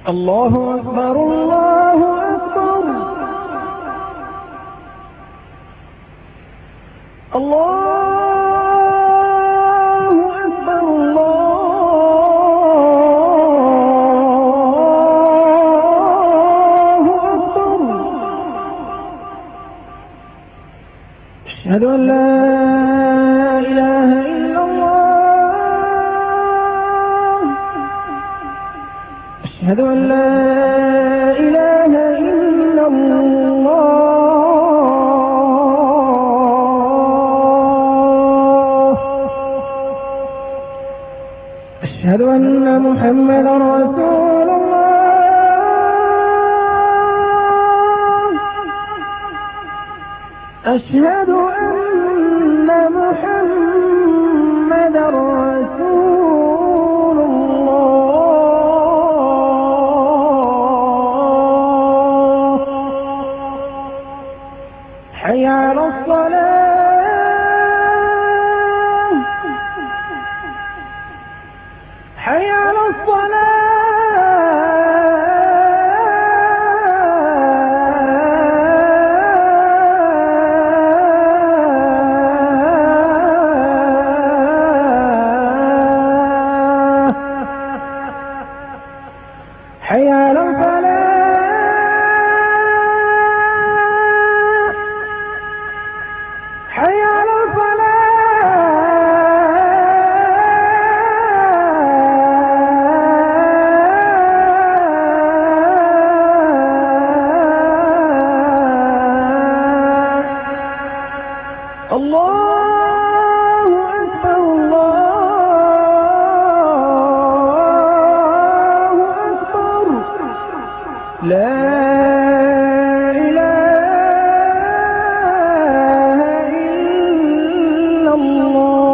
الله أكبر الله أكبر الله أكبر الله أكبر. أشهد أن لا إله إلا الله. أشهد أن لا إله إلا الله. أشهد أن محمدا رسول الله. أشهد أن محمدا رسول الله. حي على الصلاة. حي على الصلاة. حي على الفلاح. حي على الفلاح. الله أكبر الله أكبر. لا إله إلا الله.